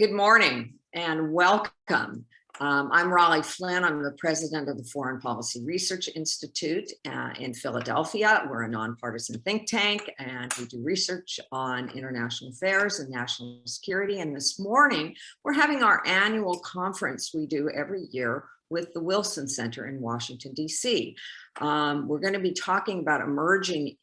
Good morning and welcome. I'm Raleigh Flynn. I'm the president of the Foreign Policy Research Institute in Philadelphia. We're a nonpartisan think tank and we do research on international affairs and national security. And this morning, we're having our annual conference we do every year with the Wilson Center in Washington, D.C. We're going to be talking about emerging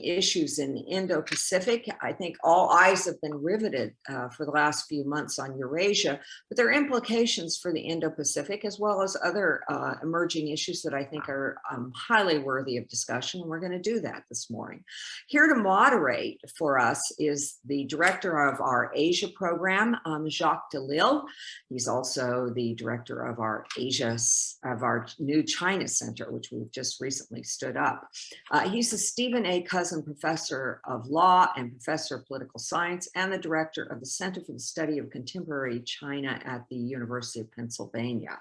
issues in the Indo-Pacific. I think all eyes have been riveted for the last few months on Eurasia, but there are implications for the Indo-Pacific as well as other emerging issues that I think are highly worthy of discussion. And we're going to do that this morning. Here to moderate for us is the director of our Asia program, Jacques Delisle. He's also the director of our new China Center, which we've just recently stood up. He's a Stephen A. Cousin Professor of Law and Professor of Political Science and the Director of the Center for the Study of Contemporary China at the University of Pennsylvania.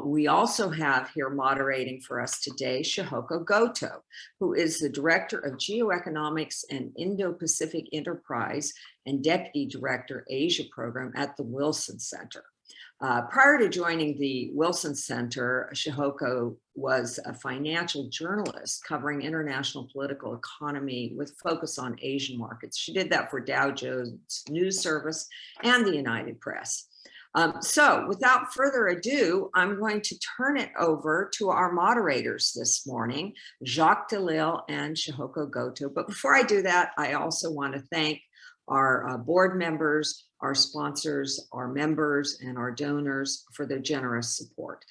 We also have here moderating for us today Shihoko Goto, who is the Director of Geoeconomics and Indo-Pacific Enterprise and Deputy Director Asia Program at the Wilson Center. Prior to joining the Wilson Center, Shihoko was a financial journalist covering international political economy with focus on Asian markets. She did that for Dow Jones News Service and the United Press. So without further ado, I'm going to turn it over to our moderators this morning, Jacques Delisle and Shihoko Goto. But before I do that, I also want to thank our board members, our sponsors, our members, and our donors for their generous support.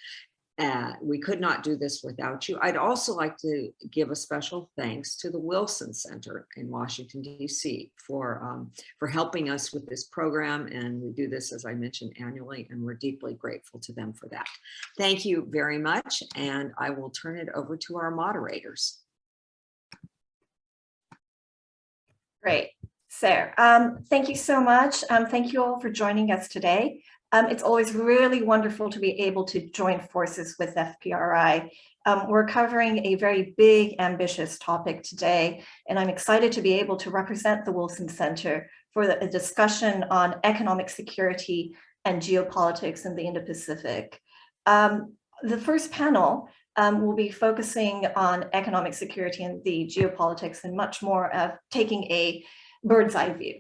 We could not do this without you. I'd also like to give a special thanks to the Wilson Center in Washington, D.C. for helping us with this program. And we do this, as I mentioned, annually, and we're deeply grateful to them for that. Thank you very much. And I will turn it over to our moderators. Great. So thank you so much. Thank you all for joining us today. It's always really wonderful to be able to join forces with FPRI. We're covering a very big, ambitious topic today, and I'm excited to be able to represent the Wilson Center for a discussion on economic security and geopolitics in the Indo-Pacific. The first panel will be focusing on economic security and the geopolitics and much more of taking a bird's eye view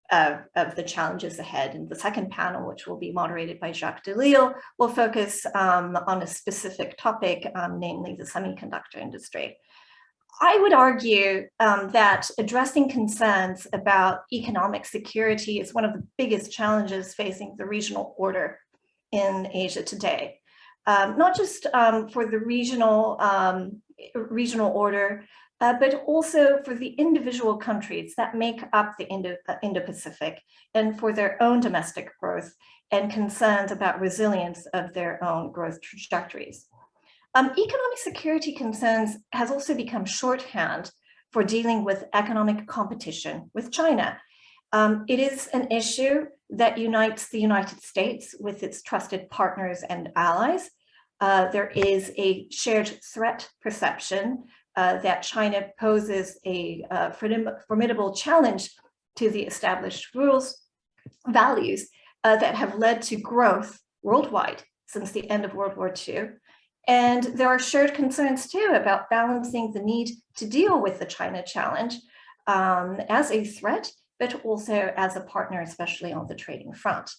of the challenges ahead. And the second panel, which will be moderated by Jacques Delisle, will focus on a specific topic, namely the semiconductor industry. I would argue that addressing concerns about economic security is one of the biggest challenges facing the regional order in Asia today. Not just for the regional order, but also for the individual countries that make up the Indo-Pacific and for their own domestic growth and concerns about resilience of their own growth trajectories. Economic security concerns has also become shorthand for dealing with economic competition with China. It is an issue that unites the United States with its trusted partners and allies. There is a shared threat perception that China poses a formidable challenge to the established rules, values that have led to growth worldwide since the end of World War II. And there are shared concerns too about balancing the need to deal with the China challenge as a threat, but also as a partner, especially on the trading front.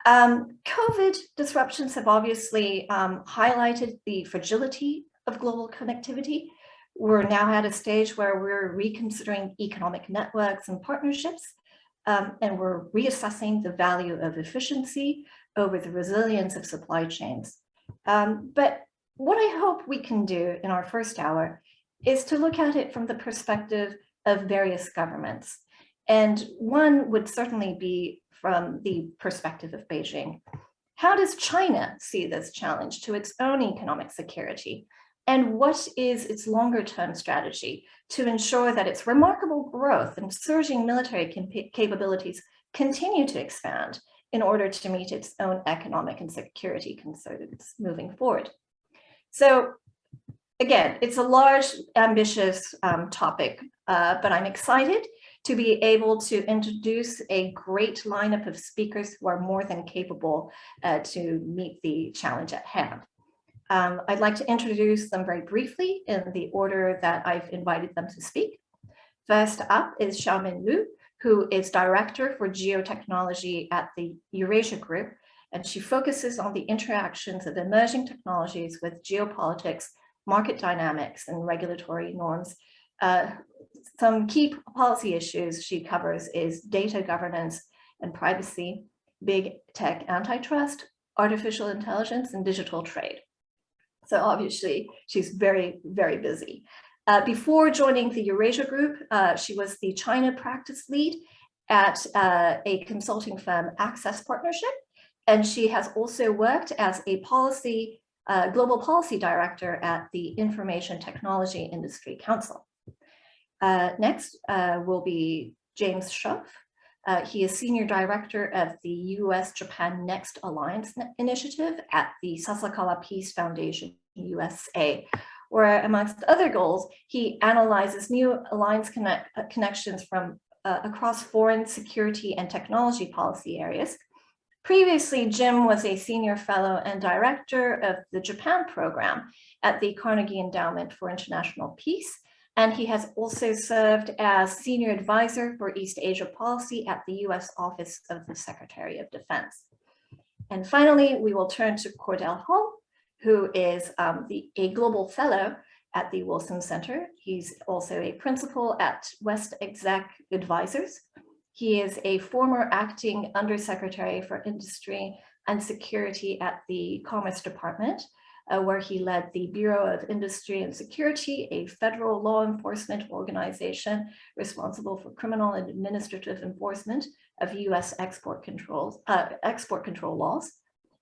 COVID disruptions have obviously highlighted the fragility of global connectivity. We're now at a stage where we're reconsidering economic networks and partnerships, and we're reassessing the value of efficiency over the resilience of supply chains. But what I hope we can do in our first hour is to look at it from the perspective of various governments. And one would certainly be from the perspective of Beijing. How does China see this challenge to its own economic security? And what is its longer-term strategy to ensure that its remarkable growth and surging military capabilities continue to expand in order to meet its own economic and security concerns moving forward? So again, it's a large, ambitious topic, but I'm excited to be able to introduce a great lineup of speakers who are more than capable to meet the challenge at hand. I'd like to introduce them very briefly in the order that I've invited them to speak. First up is Xiaomin Liu, who is Director for Geotechnology at the Eurasia Group, and she focuses on the interactions of emerging technologies with geopolitics, market dynamics, and regulatory norms. Some key policy issues she covers is data governance and privacy, big tech antitrust, artificial intelligence, and digital trade. So obviously, she's very, very busy. Before joining the Eurasia Group, she was the China practice lead at a consulting firm, Access Partnership, and she has also worked as a global policy director at the Information Technology Industry Council. Next will be James Schuff. He is Senior Director of the US-Japan Next Alliance Initiative at the Sasakawa Peace Foundation, USA, where amongst other goals, he analyzes new alliance connections from across foreign security and technology policy areas. Previously, Jim was a senior fellow and director of the Japan program at the Carnegie Endowment for International Peace, and he has also served as senior advisor for East Asia policy at the US Office of the Secretary of Defense. And finally, we will turn to Cordell Hall, who is a global fellow at the Wilson Center. He's also a principal at West Exec Advisors. He is a former acting undersecretary for industry and security at the Commerce Department, where he led the Bureau of Industry and Security, a federal law enforcement organization responsible for criminal and administrative enforcement of US export control laws.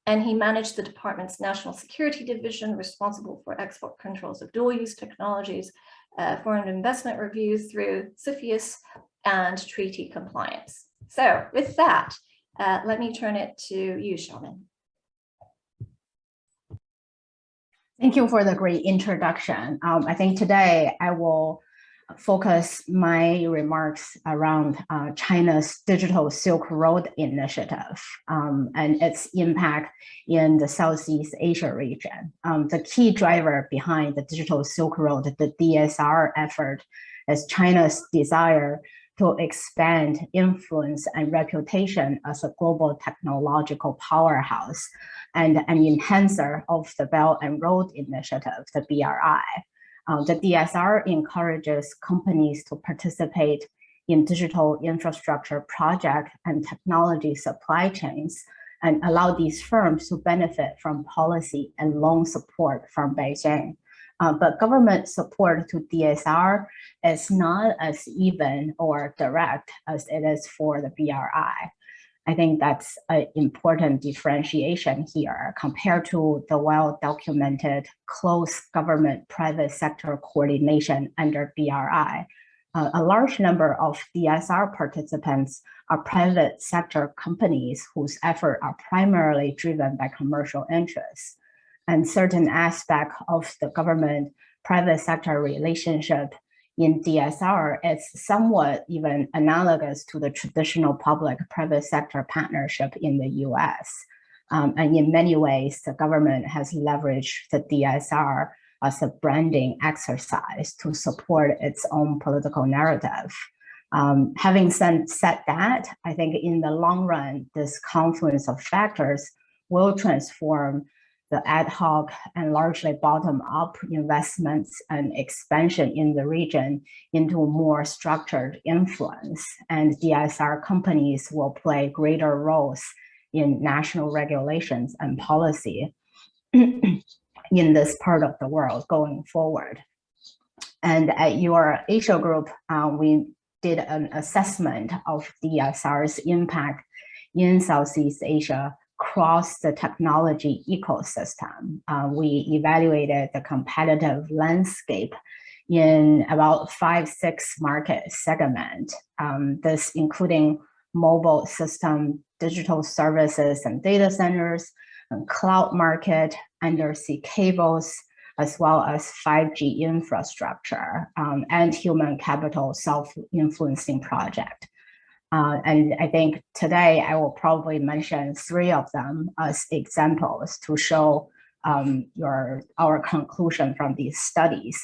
And he managed the department's National Security Division, responsible for export controls of dual-use technologies, foreign investment reviews through CFIUS, and treaty compliance. So with that, let me turn it to you, Xiaomin. Thank you for the great introduction. I think today I will focus my remarks around China's Digital Silk Road Initiative and its impact in the Southeast Asia region. The key driver behind the Digital Silk Road, the DSR effort, is China's desire to expand influence and reputation as a global technological powerhouse and an enhancer of the Belt and Road Initiative, the BRI. The DSR encourages companies to participate in digital infrastructure project and technology supply chains and allow these firms to benefit from policy and loan support from Beijing. But government support to DSR is not as even or direct as it is for the BRI. I think that's an important differentiation here compared to the well-documented close government-private sector coordination under BRI. A large number of DSR participants are private sector companies whose efforts are primarily driven by commercial interests. And certain aspects of the government-private sector relationship in DSR is somewhat even analogous to the traditional public-private sector partnership in the US. And in many ways, the government has leveraged the DSR as a branding exercise to support its own political narrative. Having said that, I think in the long run, this confluence of factors will transform the ad hoc and largely bottom-up investments and expansion in the region into more structured influence, and DSR companies will play greater roles in national regulations and policy in this part of the world going forward. And at your Asia Group, we did an assessment of DSR's impact in Southeast Asia across the technology ecosystem. We evaluated the competitive landscape in about 5-6 market segments. This including mobile system, digital services and data centers, and cloud market, undersea cables, as well as 5G infrastructure and human capital self-influencing project. And I think today I will probably mention 3 of them as examples to show our conclusion from these studies.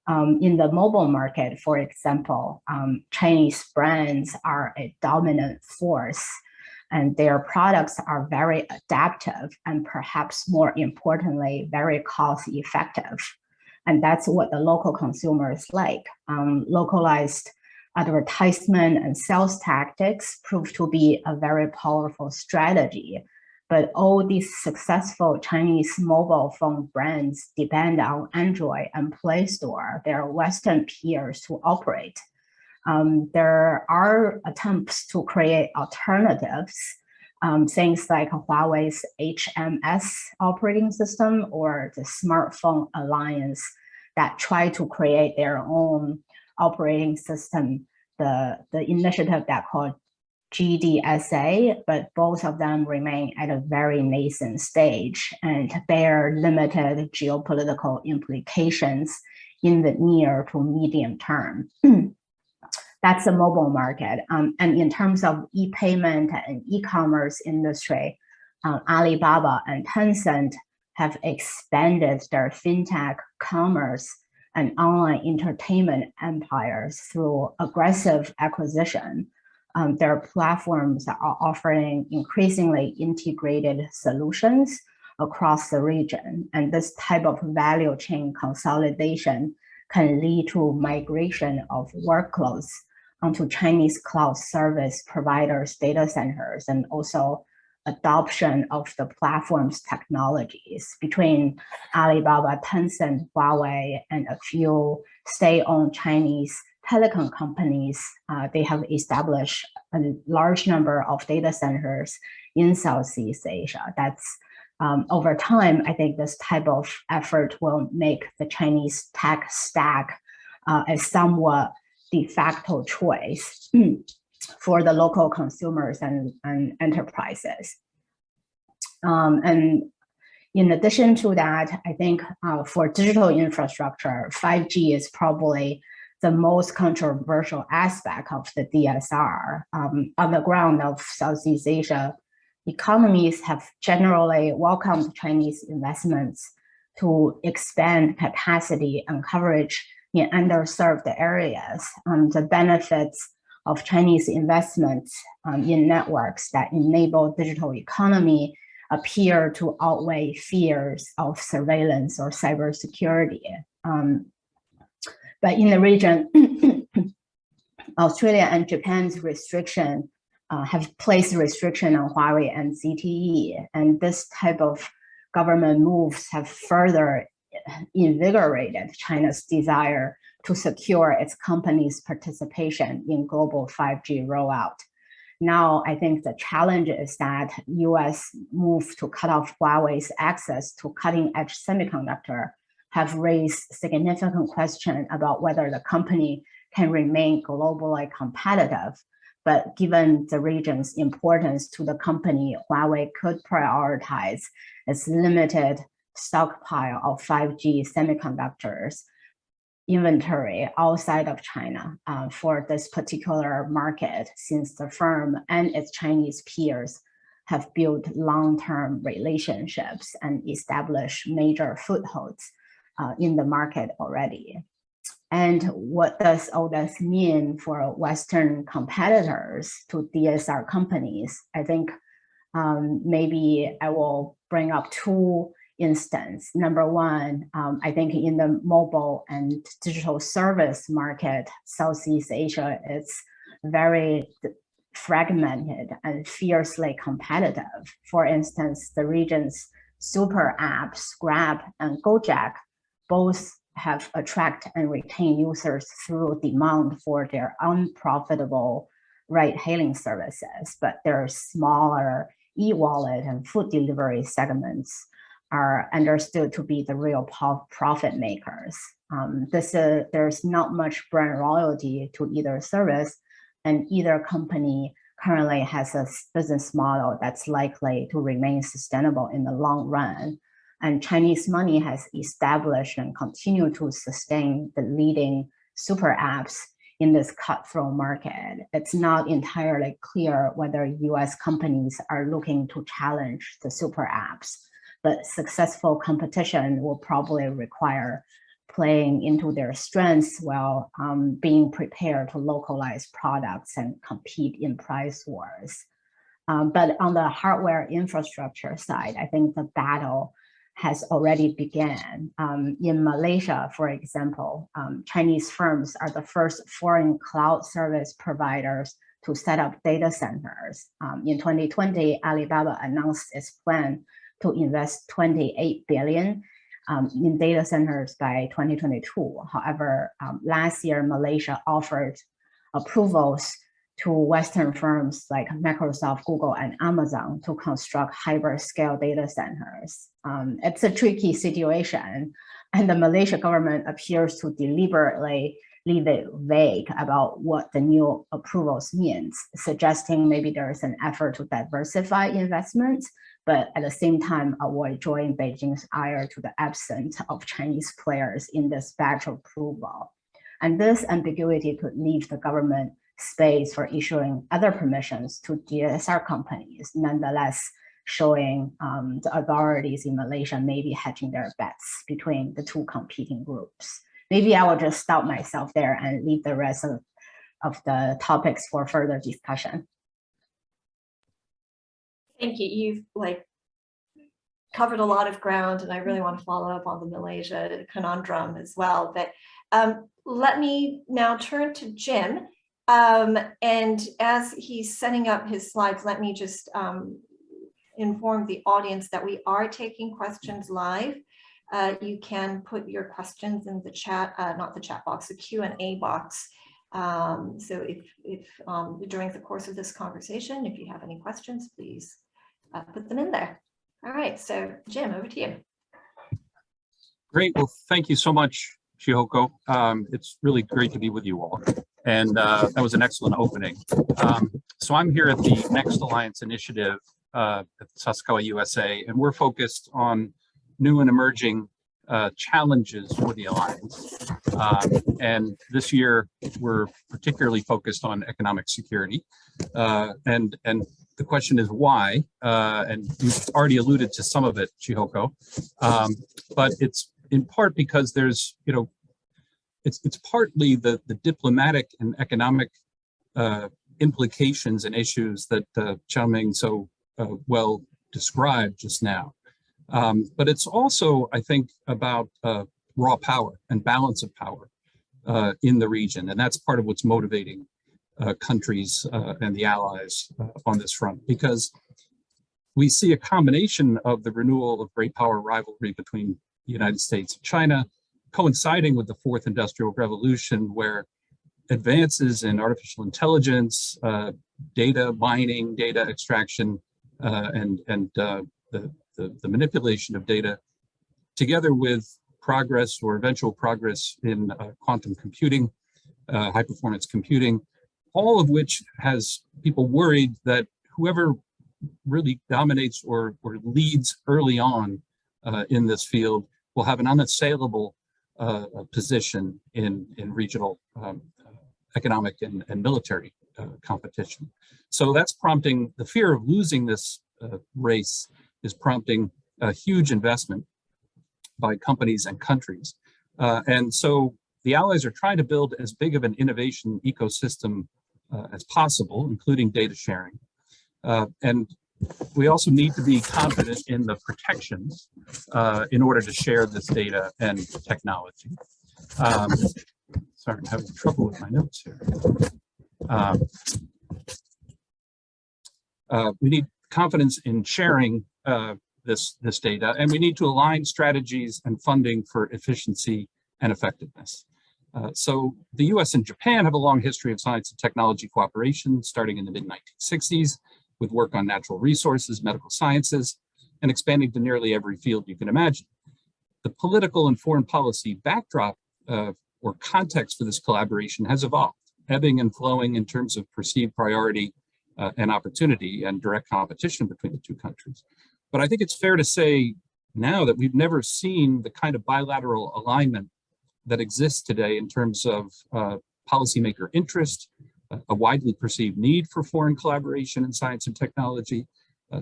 In the mobile market, for example, Chinese brands are a dominant force, and their products are very adaptive and perhaps more importantly, very cost effective. And that's what the local consumers like. Localized advertisement and sales tactics prove to be a very powerful strategy. But all these successful Chinese mobile phone brands depend on Android and Play Store, their Western peers, to operate. There are attempts to create alternatives, things like Huawei's HMS operating system or the Smartphone Alliance that try to create their own operating system, the initiative that called GDSA, but both of them remain at a very nascent stage and bear limited geopolitical implications in the near to medium term. That's the mobile market. And in terms of e-payment and e-commerce industry, Alibaba and Tencent have expanded their fintech, commerce, and online entertainment empires through aggressive acquisition. Their platforms are offering increasingly integrated solutions across the region. And this type of value chain consolidation can lead to migration of workloads onto Chinese cloud service providers' data centers, and also adoption of the platform's technologies between Alibaba, Tencent, Huawei, and a few state-owned Chinese telecom companies. They have established a large number of data centers in Southeast Asia. That's over time, I think this type of effort will make the Chinese tech stack a somewhat de facto choice for the local consumers and enterprises. And in addition to that, I think for digital infrastructure, 5G is probably the most controversial aspect of the DSR. On the ground of Southeast Asia, economies have generally welcomed Chinese investments to expand capacity and coverage in underserved areas. The benefits of Chinese investments in networks that enable digital economy appear to outweigh fears of surveillance or cybersecurity. But in the region, Australia and Japan's restriction have placed restriction on Huawei and ZTE, and this type of government moves have further invigorated China's desire to secure its company's participation in global 5G rollout. Now, I think the challenge is that US move to cut off Huawei's access to cutting-edge semiconductor have raised significant question about whether the company can remain globally competitive. But given the region's importance to the company, Huawei could prioritize its limited stockpile of 5G semiconductors inventory outside of China for this particular market, since the firm and its Chinese peers have built long-term relationships and established major footholds in the market already. And what does all this mean for Western competitors to DSR companies? I think maybe I will bring up 2 instances. Number one, I think in the mobile and digital service market, Southeast Asia is very fragmented and fiercely competitive. For instance, the region's super apps, Grab and Gojek, both have attracted and retained users through demand for their unprofitable ride-hailing services, but their smaller e-wallet and food delivery segments are understood to be the real profit makers. There's not much brand loyalty to either service, and either company currently has a business model that's likely to remain sustainable in the long run. And Chinese money has established and continue to sustain the leading super apps in this cutthroat market. It's not entirely clear whether US companies are looking to challenge the super apps, but successful competition will probably require playing into their strengths while being prepared to localize products and compete in price wars. But on the hardware infrastructure side, I think the battle has already begun. In Malaysia, for example, Chinese firms are the first foreign cloud service providers to set up data centers. In 2020, Alibaba announced its plan to invest 28 billion in data centers by 2022. However, last year, Malaysia offered approvals to Western firms like Microsoft, Google, and Amazon to construct hyperscale data centers. It's a tricky situation, and the Malaysia government appears to deliberately leave it vague about what the new approvals means, suggesting maybe there is an effort to diversify investments, but at the same time avoid drawing Beijing's ire to the absence of Chinese players in this batch of approval. And this ambiguity could leave the government space for issuing other permissions to DSR companies, nonetheless showing the authorities in Malaysia may be hedging their bets between the two competing groups. Maybe I will just stop myself there and leave the rest of the topics for further discussion. Thank you. You've covered a lot of ground, and I really want to follow up on the Malaysia conundrum as well. But let me now turn to Jim. And as he's setting up his slides, let me just inform the audience that we are taking questions live. You can put your questions in the chat, not the chat box, the Q&A box. So if during the course of this conversation, if you have any questions, please put them in there. All right, so Jim, over to you. Great, well, thank you so much, Chihoko. It's really great to be with you all. And that was an excellent opening. So I'm here at the Next Alliance Initiative at Saskawa, USA, and we're focused on new and emerging challenges for the Alliance. And this year, we're particularly focused on economic security. And the question is why? And you've already alluded to some of it, Chihoko. But it's in part because there's, it's partly the diplomatic and economic implications and issues that Chao Ming so well described just now. But it's also, I think, about raw power and balance of power in the region. And that's part of what's motivating countries and the allies on this front, because we see a combination of the renewal of great power rivalry between the United States and China, coinciding with the fourth industrial revolution, where advances in artificial intelligence, data mining, data extraction, and the manipulation of data, together with progress or eventual progress in quantum computing, high performance computing, all of which has people worried that whoever really dominates or leads early on in this field will have an unassailable position in regional economic and military competition. So that's prompting the fear of losing this race is prompting a huge investment by companies and countries. And so the allies are trying to build as big of an innovation ecosystem as possible, including data sharing. And we also need to be confident in the protections in order to share this data and technology. Sorry, I'm having trouble with my notes here. We need confidence in sharing this data, and we need to align strategies and funding for efficiency and effectiveness. So the US and Japan have a long history of science and technology cooperation, starting in the mid-1960s, with work on natural resources, medical sciences, and expanding to nearly every field you can imagine. The political and foreign policy backdrop or context for this collaboration has evolved, ebbing and flowing in terms of perceived priority and opportunity and direct competition between the two countries. But I think it's fair to say now that we've never seen the kind of bilateral alignment that exists today in terms of policymaker interest, a widely perceived need for foreign collaboration in science and technology,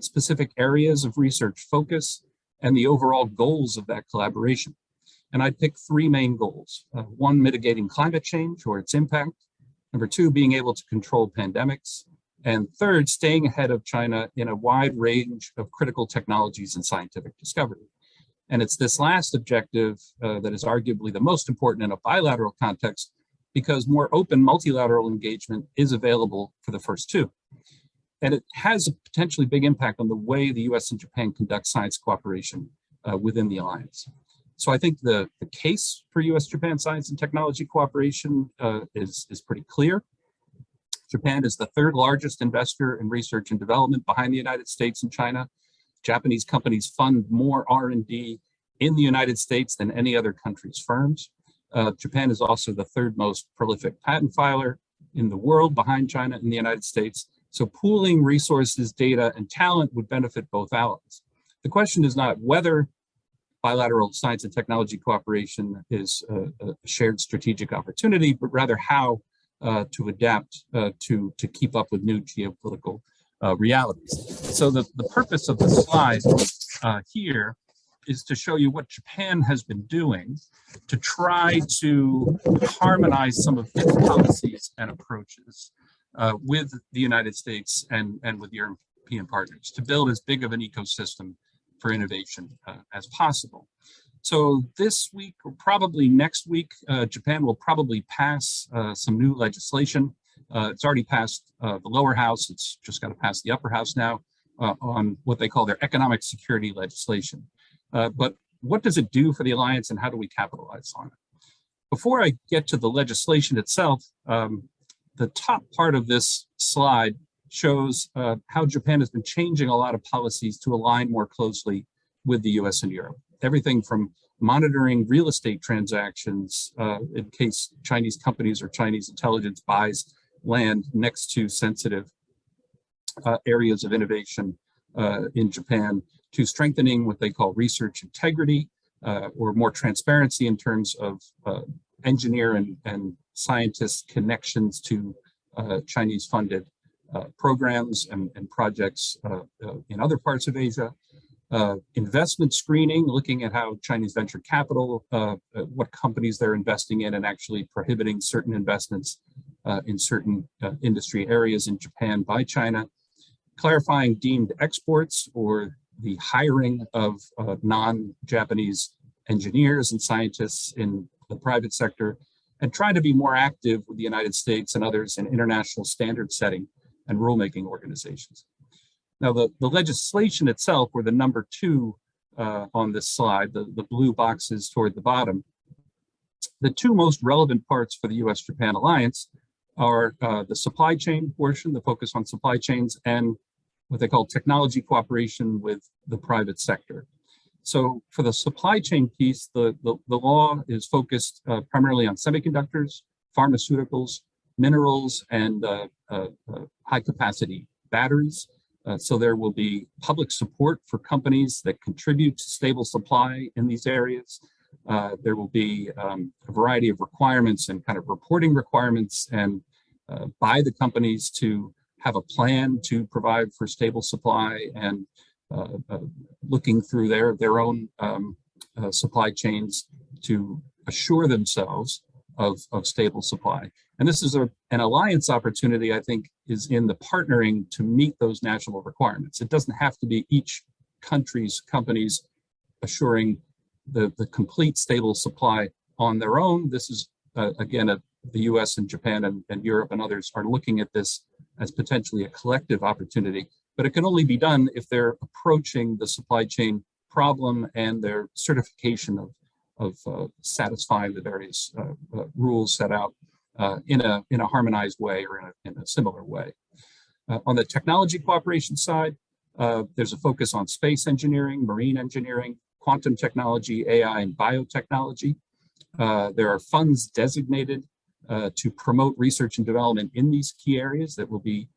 specific areas of research focus, and the overall goals of that collaboration. And I'd pick three main goals. One, mitigating climate change or its impact. Number two, being able to control pandemics. And third, staying ahead of China in a wide range of critical technologies and scientific discovery. And it's this last objective that is arguably the most important in a bilateral context, because more open multilateral engagement is available for the first two. And it has a potentially big impact on the way the US and Japan conduct science cooperation within the alliance. So I think the case for US-Japan science and technology cooperation is pretty clear. Japan is the third largest investor in research and development behind the United States and China. Japanese companies fund more R&D in the United States than any other country's firms. Japan is also the third most prolific patent filer in the world behind China and the United States. So pooling resources, data, and talent would benefit both allies. The question is not whether bilateral science and technology cooperation is a shared strategic opportunity, but rather how to adapt to keep up with new geopolitical realities. So the purpose of the slide here is to show you what Japan has been doing to try to harmonize some of its policies and approaches with the United States and with European partners to build as big of an ecosystem for innovation as possible. So this week, or probably next week, Japan will probably pass some new legislation. It's already passed the lower house. It's just got to pass the upper house now on what they call their economic security legislation. But what does it do for the alliance and how do we capitalize on it? Before I get to the legislation itself, the top part of this slide shows how Japan has been changing a lot of policies to align more closely with the US and Europe. Everything from monitoring real estate transactions in case Chinese companies or Chinese intelligence buys land next to sensitive areas of innovation in Japan, to strengthening what they call research integrity or more transparency in terms of engineer and scientist connections to Chinese funded programs and projects in other parts of Asia. Investment screening, looking at how Chinese venture capital, what companies they're investing in, and actually prohibiting certain investments in certain industry areas in Japan by China. Clarifying deemed exports or the hiring of non-Japanese engineers and scientists in the private sector, and trying to be more active with the United States and others in international standard setting and rulemaking organizations. Now, the legislation itself, or the number two on this slide, the blue boxes toward the bottom, the two most relevant parts for the US-Japan alliance are the supply chain portion, the focus on supply chains, and what they call technology cooperation with the private sector. So for the supply chain piece, the law is focused primarily on semiconductors, pharmaceuticals, minerals, and high capacity batteries. So there will be public support for companies that contribute to stable supply in these areas. There will be a variety of requirements and kind of reporting requirements and by the companies to have a plan to provide for stable supply and looking through their own supply chains to assure themselves of stable supply. And this is an alliance opportunity, I think, is in the partnering to meet those national requirements. It doesn't have to be each country's companies assuring the complete stable supply on their own. This is, again, the US and Japan and Europe and others are looking at this as potentially a collective opportunity, but it can only be done if they're approaching the supply chain problem and their certification of satisfying the various rules set out in a harmonized way or in a similar way. On the technology cooperation side, there's a focus on space engineering, marine engineering, quantum technology, AI, and biotechnology. There are funds designated to promote research and development in these key areas that will be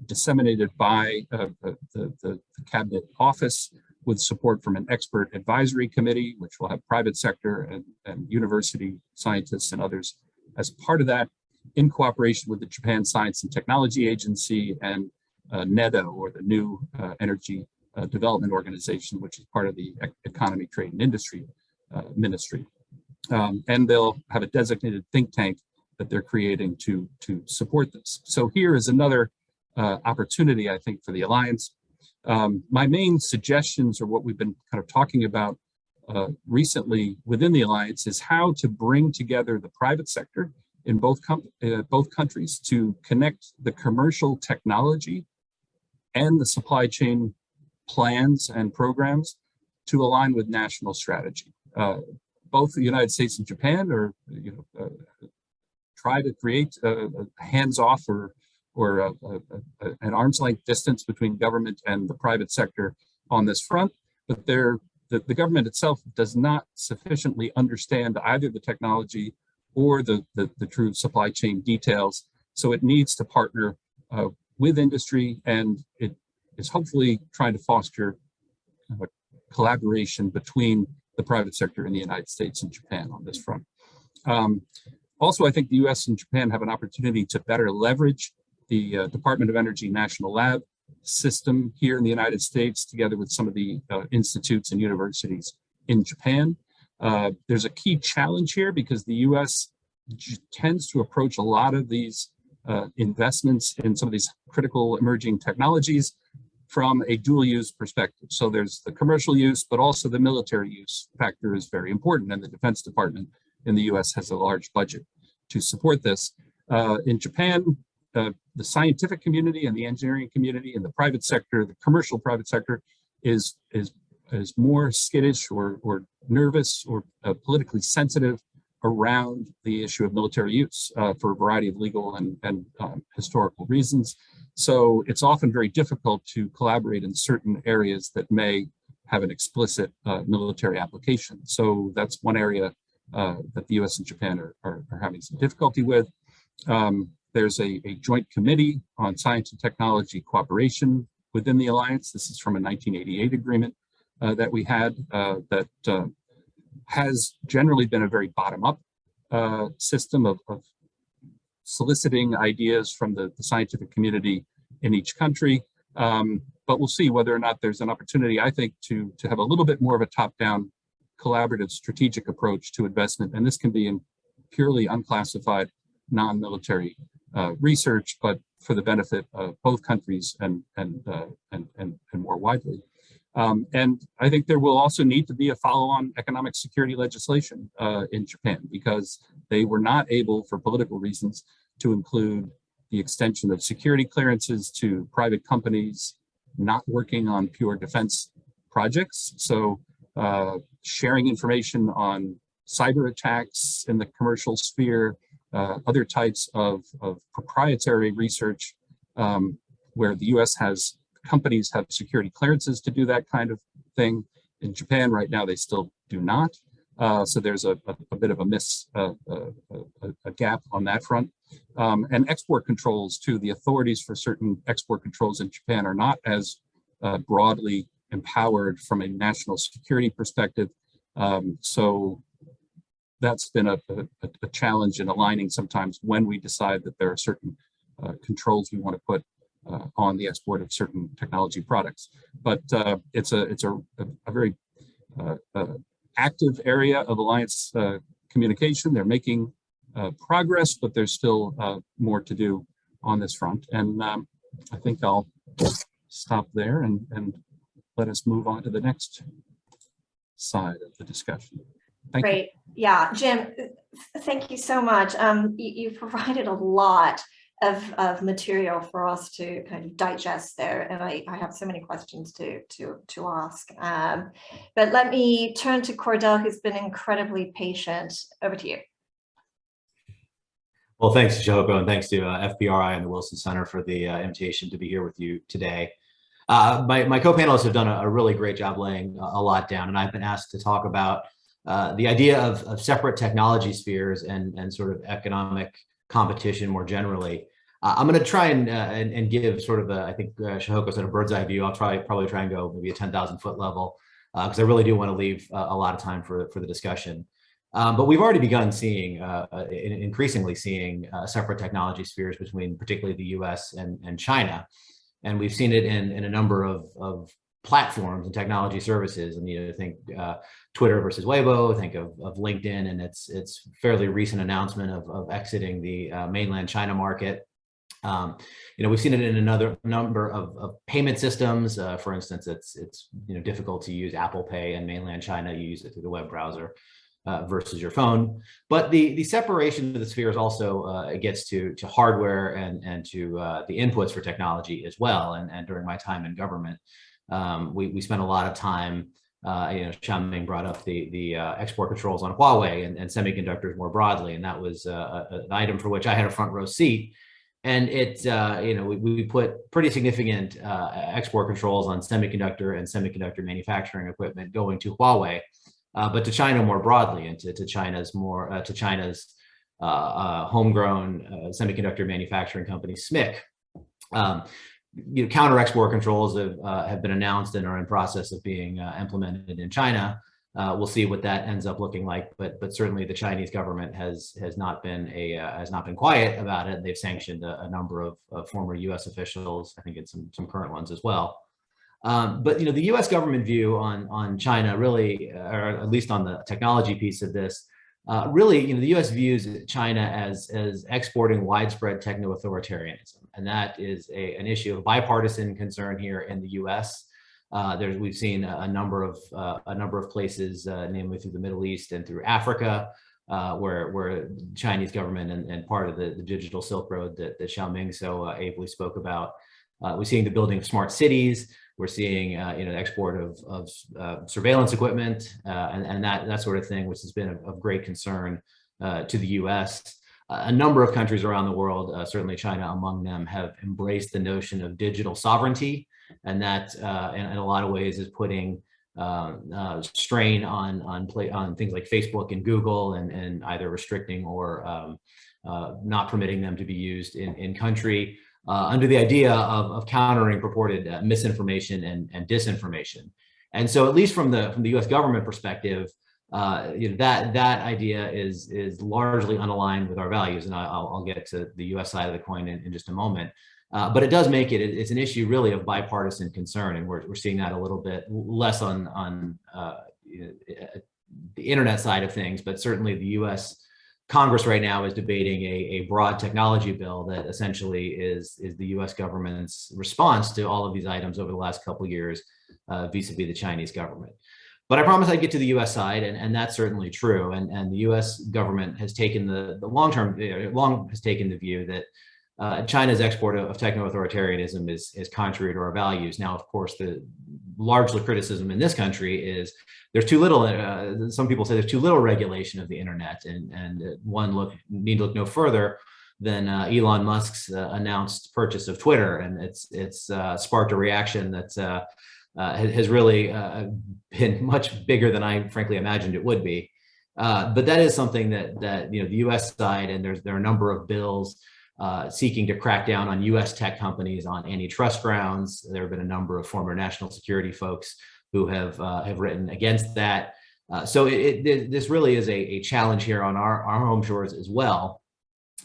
disseminated by the Cabinet Office with support from an expert advisory committee, which will have private sector and university scientists and others as part of that, in cooperation with the Japan Science and Technology Agency and NEDO, or the New Energy Development Organization, which is part of the Economy, Trade, and Industry Ministry. And they'll have a designated think tank that they're creating to support this. So here is another opportunity, I think, for the Alliance. My main suggestions, or what we've been kind of talking about recently within the Alliance, is how to bring together the private sector in both countries to connect the commercial technology and the supply chain plans and programs to align with national strategy. Both the United States and Japan are, try to create a hands-off or an arm's length distance between government and the private sector on this front, but the government itself does not sufficiently understand either the technology or the true supply chain details. So it needs to partner with industry, and it is hopefully trying to foster collaboration between the private sector in the United States and Japan on this front. Also, I think the US and Japan have an opportunity to better leverage the Department of Energy National Lab system here in the United States, together with some of the institutes and universities in Japan. There's a key challenge here because the US tends to approach a lot of these investments in some of these critical emerging technologies from a dual use perspective. So there's the commercial use, but also the military use factor is very important. And the Defense Department in the US has a large budget to support this. In Japan, the scientific community and the engineering community and the private sector, the commercial private sector is more skittish or nervous or politically sensitive around the issue of military use for a variety of legal and historical reasons. So it's often very difficult to collaborate in certain areas that may have an explicit military application. So that's one area that the US and Japan are having some difficulty with. There's a joint committee on science and technology cooperation within the Alliance. This is from a 1988 agreement that we had that has generally been a very bottom-up system of soliciting ideas from the scientific community in each country. But we'll see whether or not there's an opportunity, I think, to have a little bit more of a top-down collaborative strategic approach to investment. And this can be in purely unclassified, non-military research, but for the benefit of both countries and more widely. And I think there will also need to be a follow-on economic security legislation in Japan, because they were not able, for political reasons, to include the extension of security clearances to private companies not working on pure defense projects. So sharing information on cyber attacks in the commercial sphere, other types of proprietary research where the US has companies have security clearances to do that kind of thing. In Japan right now, they still do not. So there's a bit of a gap on that front. And export controls too. The authorities for certain export controls in Japan are not as broadly empowered from a national security perspective. So that's been a challenge in aligning sometimes when we decide that there are certain controls we want to put on the export of certain technology products. But it's a very active area of Alliance communication. They're making progress, but there's still more to do on this front. And I think I'll stop there and let us move on to the next side of the discussion. Thank you. Great. Yeah, Jim, thank you so much. You provided a lot of material for us to kind of digest there, and I have so many questions to ask. But let me turn to Cordell, who's been incredibly patient. Over to you. Well, thanks, Shihoko, and thanks to FPRI and the Wilson Center for the invitation to be here with you today. My co-panelists have done a really great job laying a lot down, and I've been asked to talk about the idea of separate technology spheres and sort of economic competition more generally. I'm going to try and give sort of a, I think Shihoko said a bird's eye view. I'll probably try and go maybe a 10,000 foot level because I really do want to leave a lot of time for the discussion. But we've already begun seeing, increasingly seeing separate technology spheres between particularly the US and China. And we've seen it in a number of platforms and technology services. And you know, think Twitter versus Weibo, think of LinkedIn and its fairly recent announcement of exiting the mainland China market. You know, we've seen it in another number of payment systems. For instance, it's you know, difficult to use Apple Pay in mainland China. You use it through the web browser versus your phone. But the separation of the spheres also gets to hardware and to the inputs for technology as well. And during my time in government, we spent a lot of time. You know, Xiaoming brought up the export controls on Huawei and semiconductors more broadly, and that was an item for which I had a front row seat. And it, you know, we put pretty significant export controls on semiconductor and semiconductor manufacturing equipment going to Huawei, but to China more broadly, and to China's homegrown semiconductor manufacturing company, SMIC. You know, counter export controls have been announced and are in process of being implemented in China. We'll see what that ends up looking like, but certainly the Chinese government has not been quiet about it. They've sanctioned a number of former U.S. officials, I think, in some current ones as well. But you know, the U.S. government view on China really, or at least on the technology piece of this, really, you know, the U.S. views China as exporting widespread techno-authoritarianism, and that is an issue of bipartisan concern here in the U.S. We've seen a number of places, namely through the Middle East and through Africa, where Chinese government and part of the digital Silk Road that Xiaoming so ably spoke about. We're seeing the building of smart cities. We're seeing you know, the export of surveillance equipment and that sort of thing, which has been of great concern to the U.S. A number of countries around the world, certainly China among them, have embraced the notion of digital sovereignty. And that, in a lot of ways, is putting strain on things like Facebook and Google, and either restricting or not permitting them to be used in country under the idea of countering purported misinformation and disinformation. And so, at least from the U.S. government perspective, you know, that idea is largely unaligned with our values, and I'll get to the U.S. side of the coin in just a moment. But it does make it's an issue really of bipartisan concern, and we're seeing that a little bit less on you know, the internet side of things, but certainly the U.S. Congress right now is debating a broad technology bill that essentially is the U.S. government's response to all of these items over the last couple of years vis-a-vis the Chinese government. But I promise I'd get to the U.S. side, and that's certainly true. And the U.S. government has taken long has taken the view that China's export of techno-authoritarianism is contrary to our values. Now, of course, the largely criticism in this country is there's too little. Some people say there's too little regulation of the internet, and one need to look no further than Elon Musk's announced purchase of Twitter, and it's sparked a reaction that has really been much bigger than I frankly imagined it would be. But that is something that you know, the U.S. side, and there are a number of bills seeking to crack down on U.S. tech companies on antitrust grounds. There have been a number of former national security folks who have written against that. So this really is a challenge here on our home shores as well.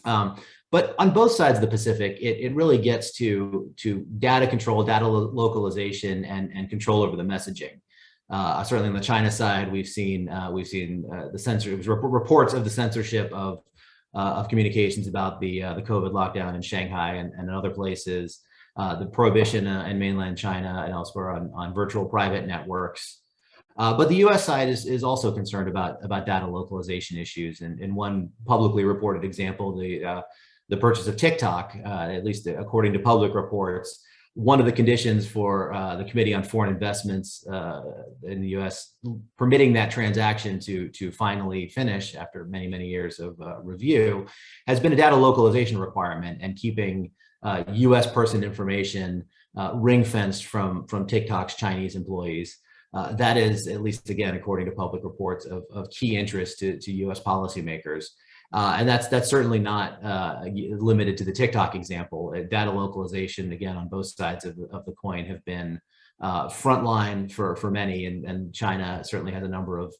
But on both sides of the Pacific, it really gets to data control, data localization, and control over the messaging. Certainly on the China side, we've seen the reports of the censorship of communications about the COVID lockdown in Shanghai and other places, the prohibition in mainland China and elsewhere on virtual private networks. But the U.S. side is also concerned about data localization issues. And in one publicly reported example, the purchase of TikTok, at least according to public reports, one of the conditions for the Committee on Foreign Investments in the U.S. permitting that transaction to finally finish after many, many years of review has been a data localization requirement and keeping U.S. person information ring-fenced from TikTok's Chinese employees. That is, at least again, according to public reports, of key interest to U.S. policymakers. And that's certainly not limited to the TikTok example. Data localization, again, on both sides of the coin have been frontline for many, and China certainly has a number of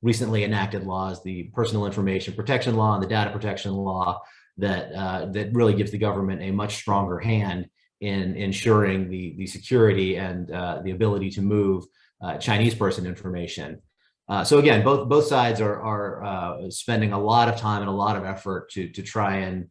recently enacted laws, the Personal Information Protection Law and the Data Protection Law, that really gives the government a much stronger hand in ensuring the security and the ability to move Chinese person information. So again, both sides are spending a lot of time and a lot of effort to try and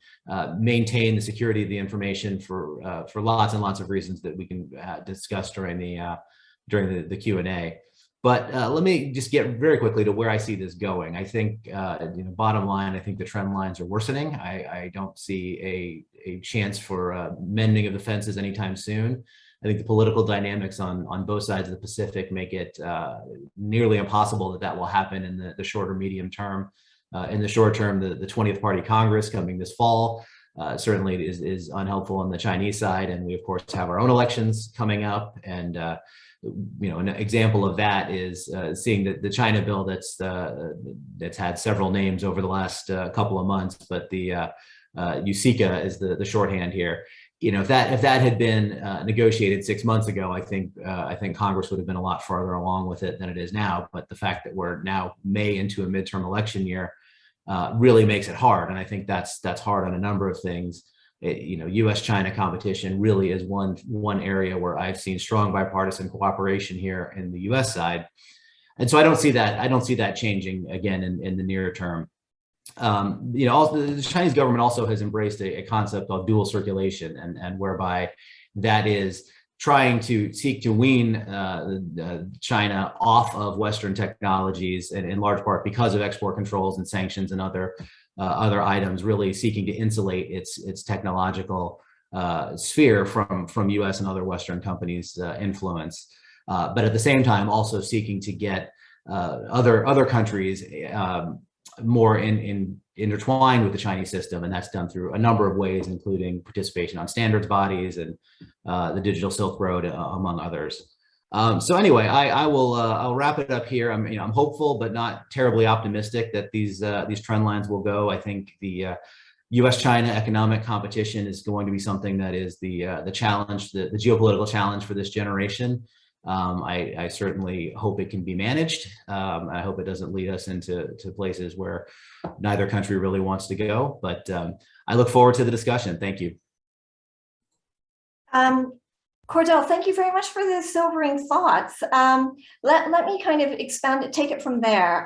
maintain the security of the information for lots and lots of reasons that we can discuss during the Q&A. But let me just get very quickly to where I see this going. I think, bottom line, I think the trend lines are worsening. I don't see a chance for mending of the fences anytime soon. I think the political dynamics on both sides of the Pacific make it nearly impossible that will happen in the short or medium term. In the short term, the 20th Party Congress coming this fall certainly is unhelpful on the Chinese side. And we, of course, have our own elections coming up. And an example of that is seeing the China bill that's had several names over the last couple of months, but the USICA is the shorthand here. If that had been negotiated 6 months ago, I think Congress would have been a lot farther along with it than it is now. But the fact that we're now May into a midterm election year really makes it hard, and I think that's hard on a number of things. U.S.-China competition really is one area where I've seen strong bipartisan cooperation here in the U.S. side, and so I don't see that changing again in the near term. Also, the Chinese government also has embraced a concept called dual circulation, and whereby that is trying to seek to wean China off of Western technologies, and in large part because of export controls and sanctions and other items, really seeking to insulate its technological sphere from U.S. and other Western companies' influence, but at the same time also seeking to get other countries more intertwined with the Chinese system, and that's done through a number of ways, including participation on standards bodies and the Digital Silk Road, among others. So anyway, I'll wrap it up here. I'm hopeful, but not terribly optimistic that these trend lines will go. I think the U.S.-China economic competition is going to be something that is the challenge, the geopolitical challenge for this generation. I certainly hope it can be managed. I hope it doesn't lead us into places where neither country really wants to go. But I look forward to the discussion. Thank you. Cordell, thank you very much for the sobering thoughts. Let me kind of expand it, take it from there.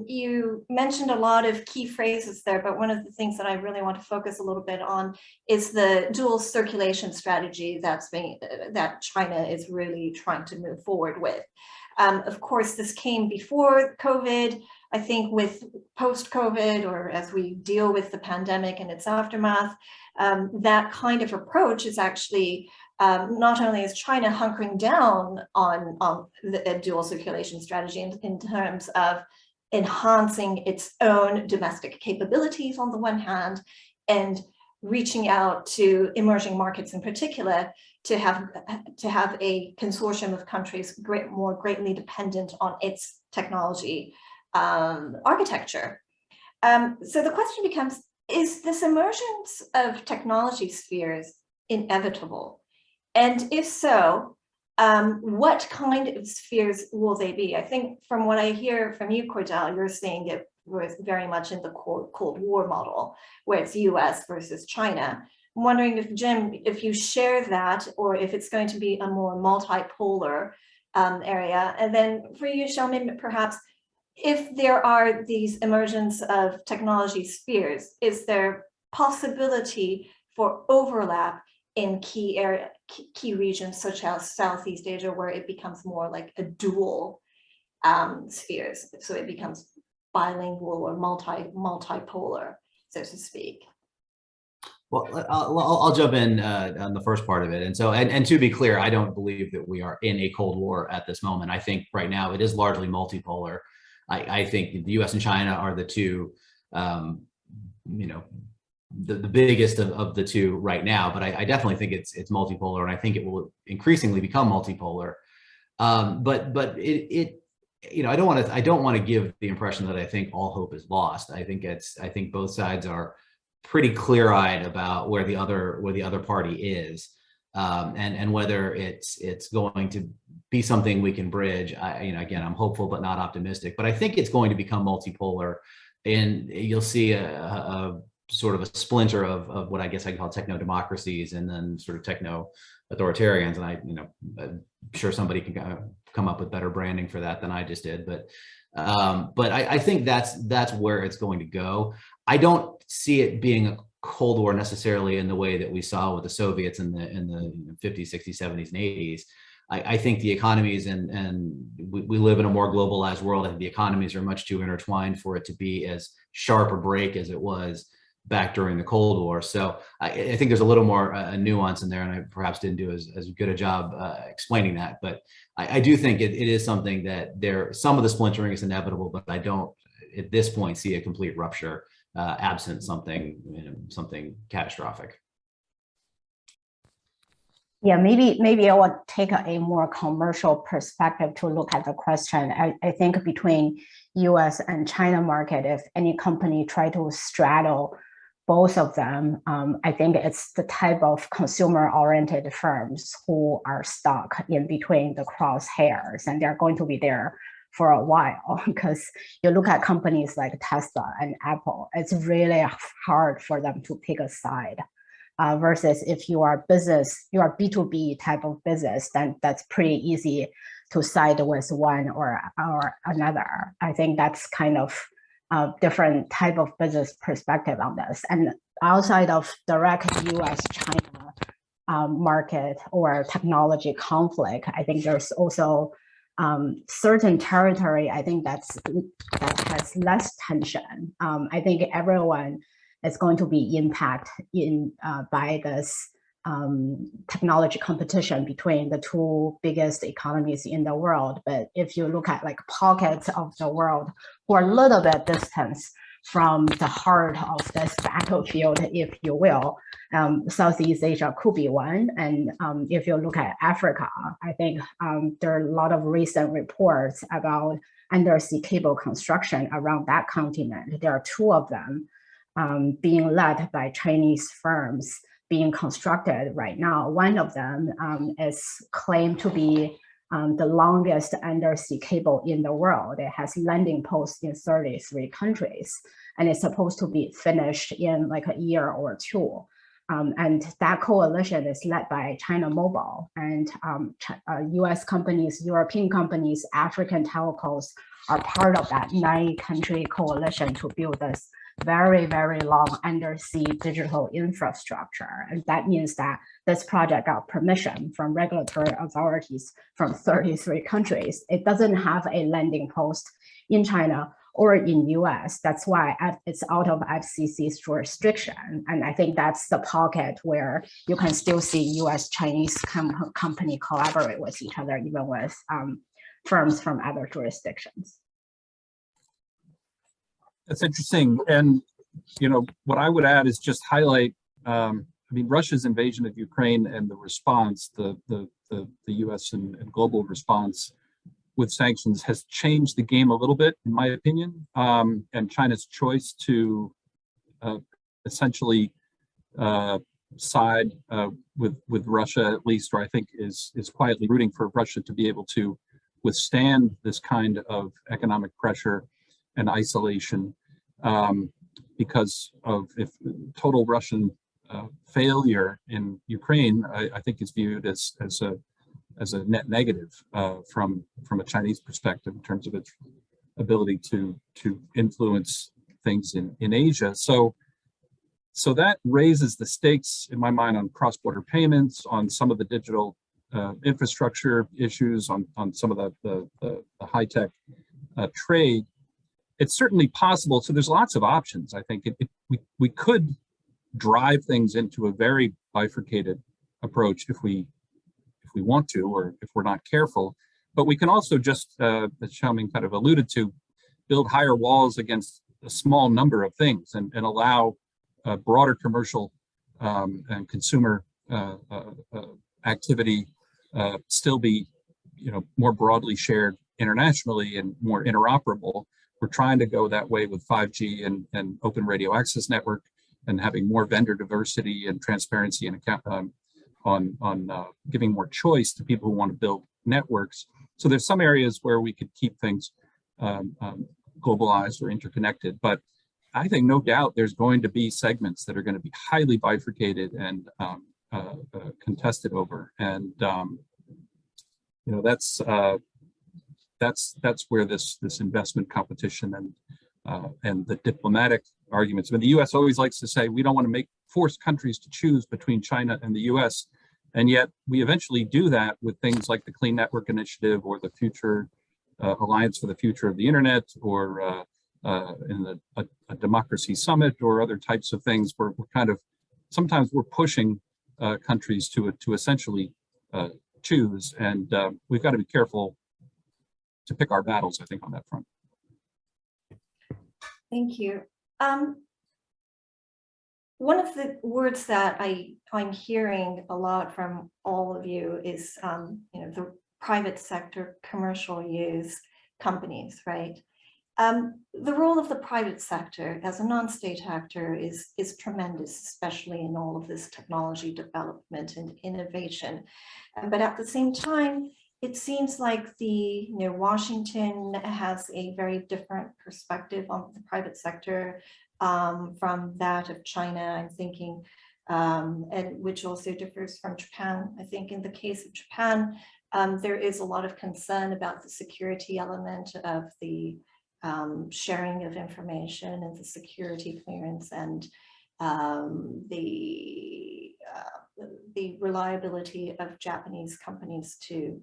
You mentioned a lot of key phrases there, but one of the things that I really want to focus a little bit on is the dual circulation strategy that China is really trying to move forward with. Of course, this came before COVID. I think with post-COVID, or as we deal with the pandemic and its aftermath, that kind of approach is actually not only is China hunkering down on the dual circulation strategy in terms of enhancing its own domestic capabilities on the one hand, and reaching out to emerging markets in particular to have a consortium of countries more greatly dependent on its technology architecture. So the question becomes, is this emergence of technology spheres inevitable? And if so, what kind of spheres will they be? I think from what I hear from you, Cordell, you're saying it was very much in the Cold War model, where it's US versus China. I'm wondering if, Jim, if you share that, or if it's going to be a more multipolar area. And then for you, Xiaoming, perhaps, if there are these emergence of technology spheres, is there possibility for overlap in key regions such as Southeast Asia, where it becomes more like a dual spheres, so it becomes bilingual or multipolar, so to speak? Well, I'll jump in on the first part of it. And so, and to be clear, I don't believe that we are in a Cold War at this moment. I think right now it is largely multipolar. I think the US and China are the two, the biggest of the two right now, but I definitely think it's multipolar, and I think it will increasingly become multipolar. But I don't want to give the impression that I think all hope is lost. I think both sides are pretty clear-eyed about where the other party is, and whether it's going to be something we can bridge. Again, I'm hopeful but not optimistic. But I think it's going to become multipolar, and you'll see a sort of a splinter of what I guess I can call techno-democracies, and then sort of techno-authoritarians. And I'm sure somebody can come up with better branding for that than I just did. But I think that's where it's going to go. I don't see it being a Cold War necessarily in the way that we saw with the Soviets in the 50s, 60s, 70s, and 80s. I think the economies, and we live in a more globalized world, and the economies are much too intertwined for it to be as sharp a break as it was back during the Cold War. So I think there's a little more nuance in there, and I perhaps didn't do as good a job explaining that. But I do think it is something that some of the splintering is inevitable, but I don't at this point see a complete rupture absent something catastrophic. Yeah, maybe I want to take a more commercial perspective to look at the question. I think between US and China market, if any company try to straddle both of them, I think it's the type of consumer-oriented firms who are stuck in between the crosshairs, and they're going to be there for a while, because you look at companies like Tesla and Apple, it's really hard for them to pick a side. Versus if you are B2B type of business, then that's pretty easy to side with one or another. I think that's kind of a different type of business perspective on this. And outside of direct US-China market or technology conflict, I think there's also certain territory, I think that has less tension. I think everyone is going to be impacted by this technology competition between the two biggest economies in the world. But if you look at like pockets of the world who are a little bit distant from the heart of this battlefield, if you will, Southeast Asia could be one. And if you look at Africa, I think there are a lot of recent reports about undersea cable construction around that continent. There are two of them being led by Chinese firms being constructed right now. One of them is claimed to be the longest undersea cable in the world. It has landing posts in 33 countries, and it's supposed to be finished in like a year or two. And that coalition is led by China Mobile, and US companies, European companies, African telcos are part of that 9-country coalition to build this very, very long undersea digital infrastructure. And that means that this project got permission from regulatory authorities from 33 countries. It doesn't have a landing post in China or in US. That's why it's out of FCC's jurisdiction. And I think that's the pocket where you can still see US-Chinese company collaborate with each other, even with firms from other jurisdictions. That's interesting. And, what I would add is just highlight, Russia's invasion of Ukraine and the response, the US and global response with sanctions has changed the game a little bit, in my opinion. And China's choice to essentially side with Russia, at least, or I think is quietly rooting for Russia to be able to withstand this kind of economic pressure and isolation, because of if total Russian failure in Ukraine, I think is viewed as a net negative from a Chinese perspective in terms of its ability to influence things in Asia. So that raises the stakes in my mind on cross-border payments, on some of the digital infrastructure issues, on some of the high-tech trade. It's certainly possible. So there's lots of options. I think we could drive things into a very bifurcated approach if we want to, or if we're not careful. But we can also just, as Xiaoming kind of alluded to, build higher walls against a small number of things and allow broader commercial and consumer activity still be more broadly shared internationally and more interoperable. We're trying to go that way with 5G and open radio access network, and having more vendor diversity and transparency and giving more choice to people who want to build networks. So there's some areas where we could keep things globalized or interconnected, but I think no doubt there's going to be segments that are going to be highly bifurcated and contested over, and that's where this investment competition and the diplomatic arguments. I mean, the U.S. always likes to say we don't want to force countries to choose between China and the U.S., and yet we eventually do that with things like the Clean Network Initiative or the Future Alliance for the Future of the Internet, or in a democracy summit, or other types of things where sometimes we're pushing countries to essentially choose, and we've got to be careful to pick our battles, I think, on that front. Thank you. One of the words that I'm hearing a lot from all of you is, the private sector, commercial use companies, right? The role of the private sector as a non-state actor is tremendous, especially in all of this technology development and innovation. But at the same time, it seems like Washington has a very different perspective on the private sector from that of China, I'm thinking, and which also differs from Japan. I think in the case of Japan, there is a lot of concern about the security element of the sharing of information and the security clearance, and the reliability of Japanese companies to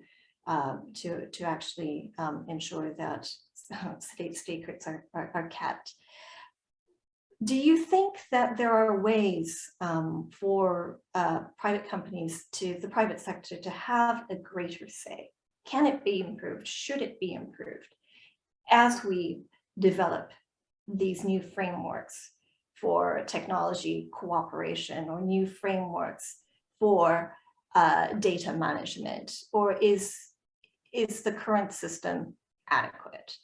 actually ensure that state secrets are kept. Do you think that there are ways for private companies, the private sector, to have a greater say? Can it be improved? Should it be improved as we develop these new frameworks for technology cooperation, or new frameworks for data management, or is the current system adequate?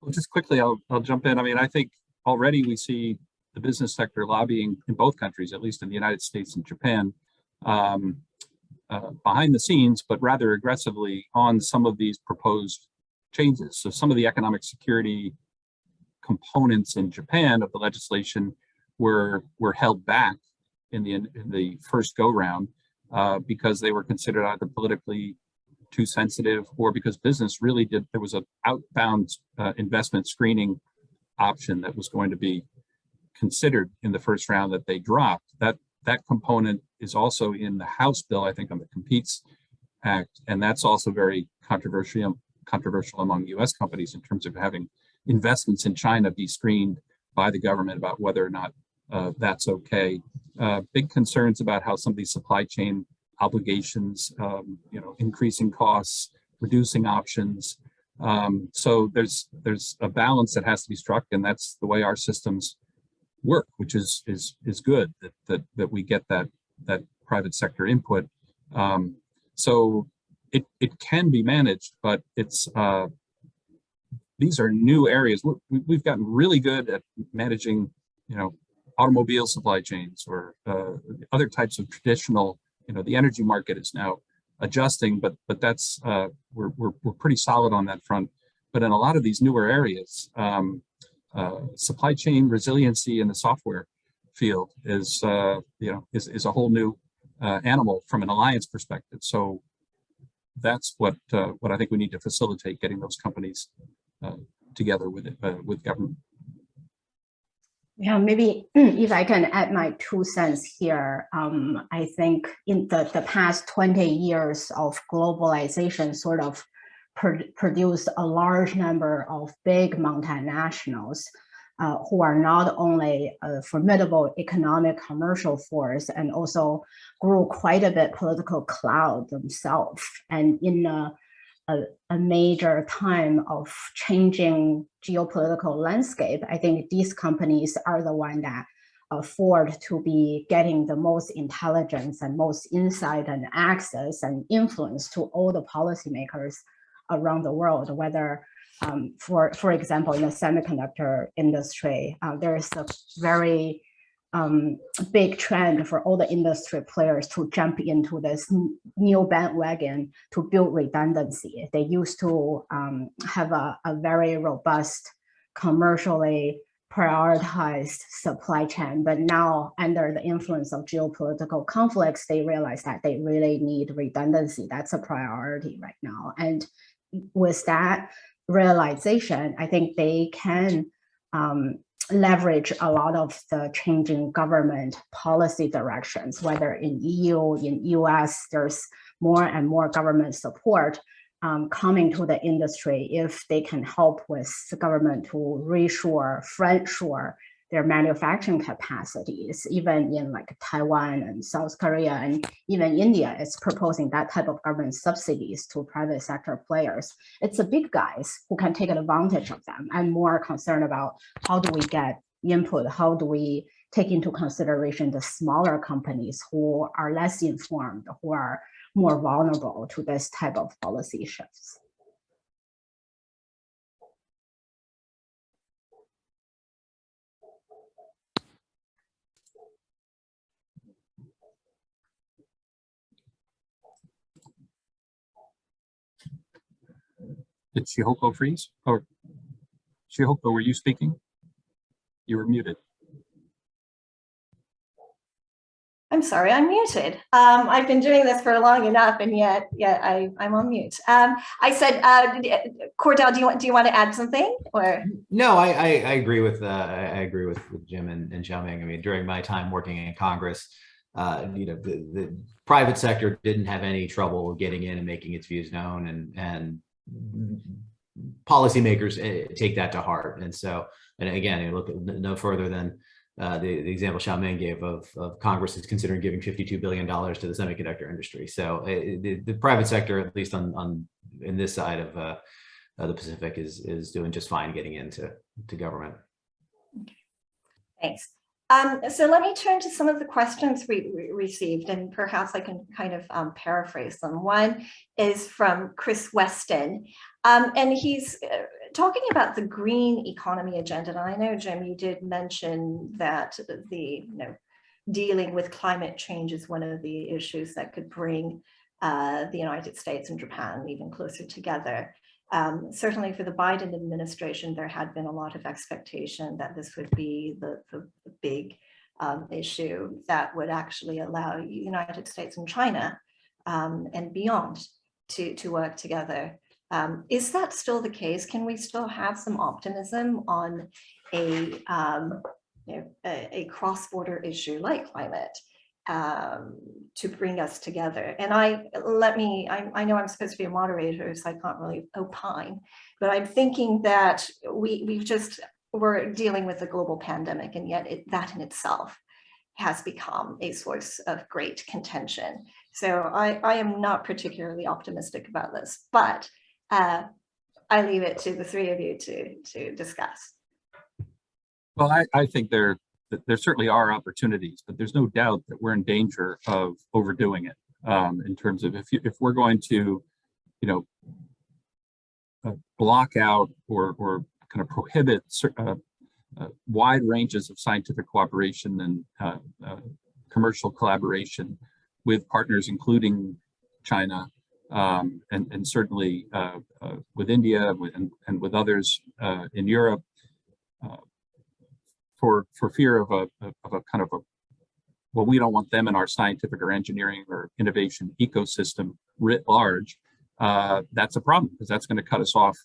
Well, just quickly, I'll jump in. I mean, I think already we see the business sector lobbying in both countries, at least in the United States and Japan, behind the scenes, but rather aggressively on some of these proposed changes. So some of the economic security components in Japan of the legislation were held back in the first go round because they were considered either politically too sensitive, or because business really there was an outbound investment screening option that was going to be considered in the first round that they dropped. That component is also in the House bill, I think, on the Competes Act, and that's also very controversial among U.S. companies in terms of having investments in China be screened by the government about whether or not that's okay. Big concerns about how some of these supply chain obligations, increasing costs, reducing options. So there's a balance that has to be struck, and that's the way our systems work, which is good that we get that private sector input. So it can be managed, but these are new areas. We've gotten really good at managing, automobile supply chains, or other types of traditional. The energy market is now adjusting, but that's we're pretty solid on that front. But in a lot of these newer areas, supply chain resiliency in the software field is a whole new animal from an alliance perspective. So that's what I think we need to facilitate, getting those companies together with government. Yeah, maybe if I can add my 2 cents here, I think in the past 20 years of globalization sort of produced a large number of big multinationals who are not only a formidable economic commercial force, and also grew quite a bit political clout themselves. And in a major time of changing geopolitical landscape, I think these companies are the one that afford to be getting the most intelligence and most insight and access and influence to all the policymakers around the world, whether for example, in the semiconductor industry, there is a very big trend for all the industry players to jump into this new bandwagon to build redundancy. They used to have a very robust, commercially prioritized supply chain, but now under the influence of geopolitical conflicts, they realize that they really need redundancy. That's a priority right now. And with that realization, I think they can leverage a lot of the changing government policy directions, whether in EU, in US, there's more and more government support coming to the industry if they can help with the government to reshore, friendshore their manufacturing capacities. Even in like Taiwan and South Korea and even India is proposing that type of government subsidies to private sector players. It's the big guys who can take advantage of them. I'm more concerned about how do we get input, how do we take into consideration the smaller companies who are less informed, who are more vulnerable to this type of policy shifts. Did Shihoko freeze? Or Shihoko, were you speaking? You were muted. I'm sorry, I'm muted. I've been doing this for long enough, and yet I'm on mute. I said, Cordell, do you want to add something? Or no, I agree with Jim and Xiaoming. I mean, during my time working in Congress, the private sector didn't have any trouble getting in and making its views known, and policymakers take that to heart. And so, and again, you look at no further than the example Xiaoming gave of Congress is considering giving $52 billion to the semiconductor industry. So the private sector, at least in this side of the Pacific, is doing just fine getting into government. Okay. Thanks. So let me turn to some of the questions we received, and perhaps I can kind of paraphrase them. One is from Chris Weston, and he's talking about the green economy agenda. And I know, Jim, you did mention that dealing with climate change is one of the issues that could bring the United States and Japan even closer together. Certainly for the Biden administration, there had been a lot of expectation that this would be the big issue that would actually allow the United States and China and beyond to work together. Is that still the case? Can we still have some optimism on a cross-border issue like climate to bring us together? And I know I'm supposed to be a moderator, so I can't really opine, but I'm thinking that we're dealing with a global pandemic, and yet that in itself has become a source of great contention. So I am not particularly optimistic about this, but I leave it to the three of you to discuss. Well, I think there certainly are opportunities, but there's no doubt that we're in danger of overdoing it in terms of if we're going to, block out or kind of prohibit wide ranges of scientific cooperation and commercial collaboration with partners, including China, and certainly with India and with others in Europe, for fear of a kind of well, we don't want them in our scientific or engineering or innovation ecosystem writ large. That's a problem, because that's going to cut us off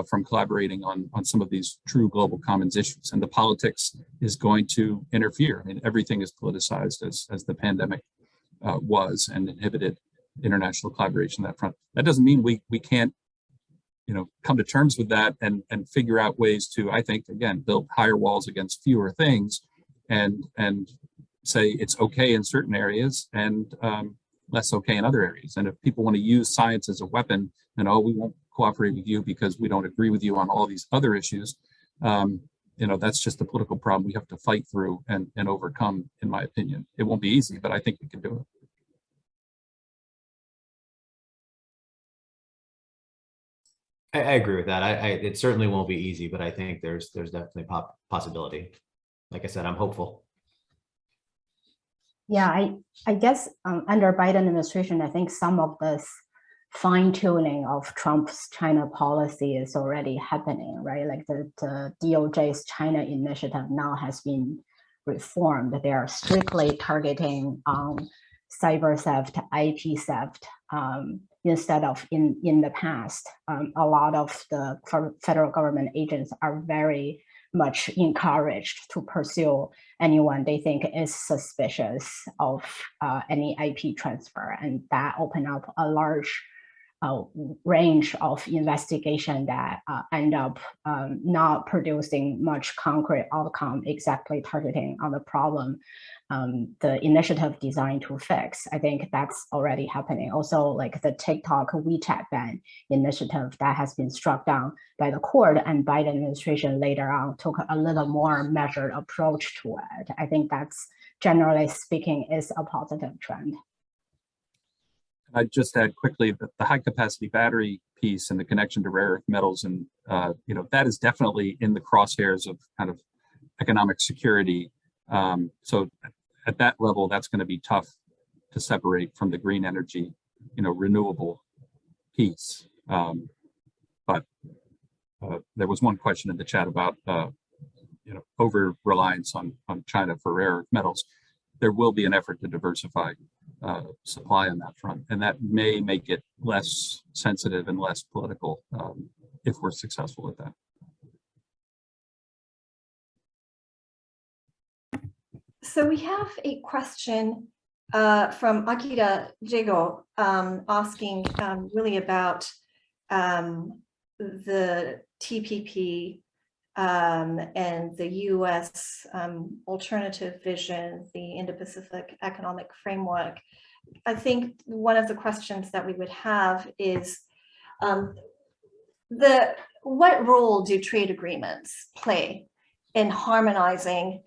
from collaborating on some of these true global commons issues. And the politics is going to interfere. I mean, everything is politicized as the pandemic was, and inhibited international collaboration on that front. That doesn't mean we can't come to terms with that and figure out ways to, I think, again, build higher walls against fewer things, and say it's okay in certain areas and less okay in other areas. And if people want to use science as a weapon, and we won't cooperate with you because we don't agree with you on all these other issues, that's just a political problem we have to fight through and overcome, in my opinion. It won't be easy, but I think we can do it. I agree with that. It certainly won't be easy, but I think there's definitely possibility. Like I said, I'm hopeful. Yeah, I guess under Biden administration, I think some of this fine tuning of Trump's China policy is already happening, right? Like the DOJ's China initiative now has been reformed. They are strictly targeting cyber theft, IP theft, instead of in the past. A lot of the federal government agents are very much encouraged to pursue anyone they think is suspicious of any IP transfer, and that opened up a large range of investigation that end up not producing much concrete outcome, exactly targeting on the problem the initiative designed to fix. I think that's already happening. Also, like the TikTok WeChat ban initiative that has been struck down by the court, and Biden administration later on took a little more measured approach to it. I think that's, generally speaking, is a positive trend. I'd just add quickly that the high capacity battery piece and the connection to rare earth metals, and that is definitely in the crosshairs of kind of economic security. So at that level, that's going to be tough to separate from the green energy, renewable piece. But there was one question in the chat about over reliance on China for rare earth metals. There will be an effort to diversify supply on that front, and that may make it less sensitive and less political if we're successful at that. So we have a question from Akira Jigo asking really about the TPP and the US alternative vision, the Indo-Pacific economic framework. I think one of the questions that we would have is what role do trade agreements play in harmonizing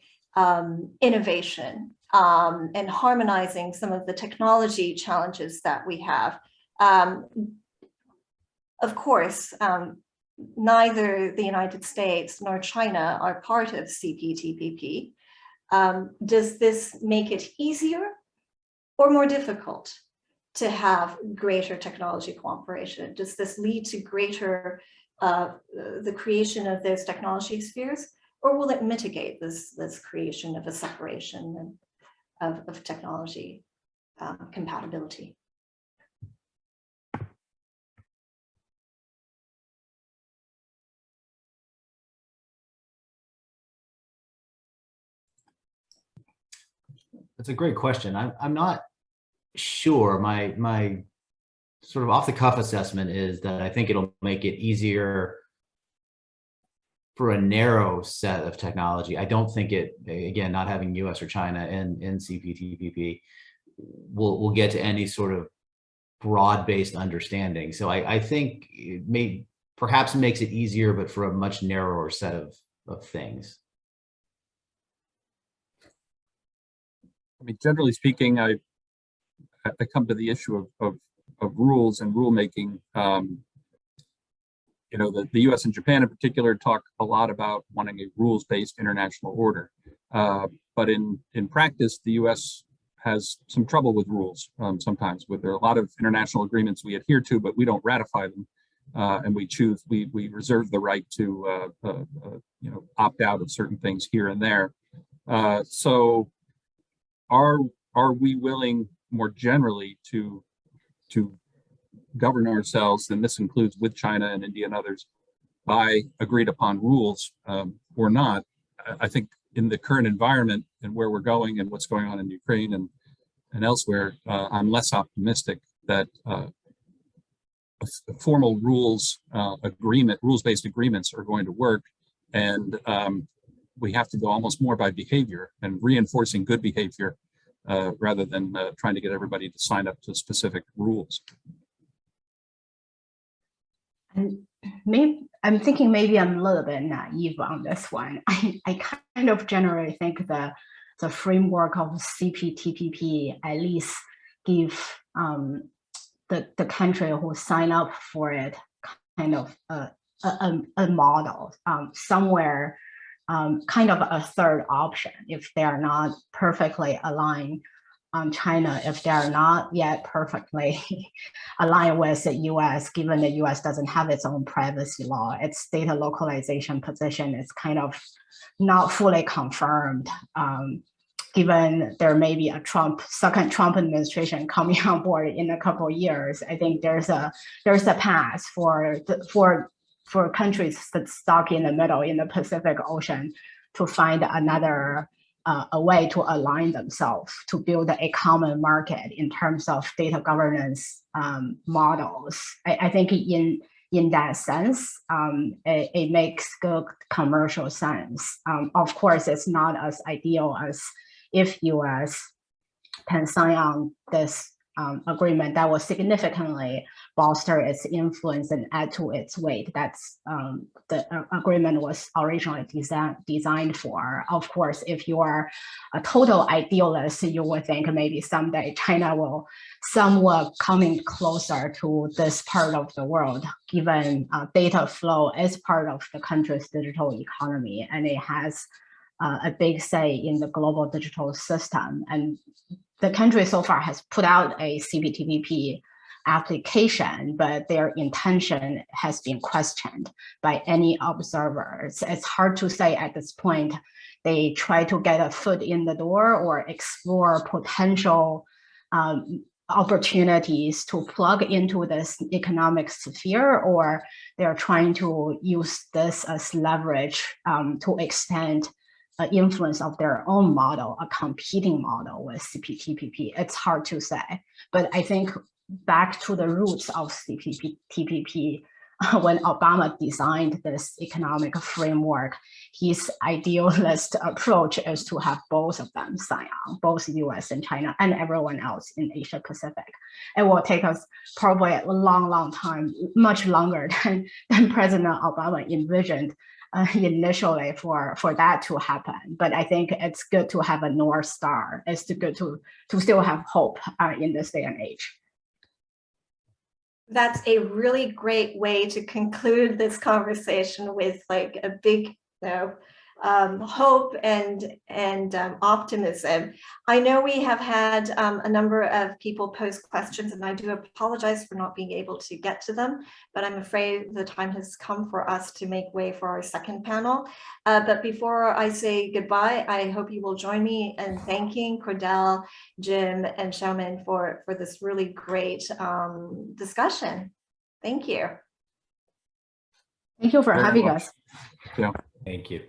innovation and harmonizing some of the technology challenges that we have? Of course, neither the United States nor China are part of CPTPP. Does this make it easier or more difficult to have greater technology cooperation? Does this lead to greater the creation of those technology spheres, or will it mitigate this creation of a separation of technology compatibility? That's a great question. I'm not sure. My sort of off the cuff assessment is that I think it'll make it easier for a narrow set of technology. I don't think it, again, not having US or China in CPTPP will get to any sort of broad-based understanding. So I think it perhaps makes it easier, but for a much narrower set of things. I mean, generally speaking, I come to the issue of rules and rulemaking. The U.S. and Japan in particular talk a lot about wanting a rules-based international order. But in practice, the U.S. has some trouble with rules sometimes. There are a lot of international agreements we adhere to, but we don't ratify them, and we reserve the right to opt out of certain things here and there. So are we willing more generally to govern ourselves, and this includes with China and India and others, by agreed upon rules or not? I think in the current environment and where we're going and what's going on in Ukraine and elsewhere, I'm less optimistic that a formal rules-based agreements are going to work. And we have to go almost more by behavior and reinforcing good behavior rather than trying to get everybody to sign up to specific rules. And I'm thinking maybe I'm a little bit naive on this one. I kind of generally think the framework of CPTPP at least give the country who sign up for it kind of a model somewhere, kind of a third option if they are not perfectly aligned on China, if they are not yet perfectly aligned with the US, given the US doesn't have its own privacy law, its data localization position is kind of not fully confirmed. Given there may be a second Trump administration coming on board in a couple of years, I think there's a path for countries that stuck in the middle in the Pacific Ocean to find another a way to align themselves to build a common market in terms of data governance models. I think in that sense, it makes good commercial sense. Of course, it's not as ideal as if US can sign on this agreement that will significantly bolster its influence and add to its weight. That's the agreement was originally designed for. Of course, if you are a total idealist, you would think maybe someday China will somewhat coming closer to this part of the world, given data flow is part of the country's digital economy, and it has a big say in the global digital system. And the country so far has put out a CPTPP application, but their intention has been questioned by any observers. It's hard to say at this point. They try to get a foot in the door or explore potential opportunities to plug into this economic sphere, or they're trying to use this as leverage to extend influence of their own model, a competing model with CPTPP. It's hard to say, but I think back to the roots of CPTPP, when Obama designed this economic framework, his idealist approach is to have both of them sign on, both US and China and everyone else in Asia Pacific. It will take us probably a long time, much longer than President Obama envisioned initially for that to happen. But I think it's good to have a North Star. It's good to still have hope in this day and age. That's a really great way to conclude this conversation, with like a big, hope and optimism. I know we have had a number of people post questions, and I do apologize for not being able to get to them, but I'm afraid the time has come for us to make way for our second panel. But before I say goodbye, I hope you will join me in thanking Cordell, Jim, and Xiaomin for this really great discussion. Thank you. Thank you for having us. Yeah. Thank you.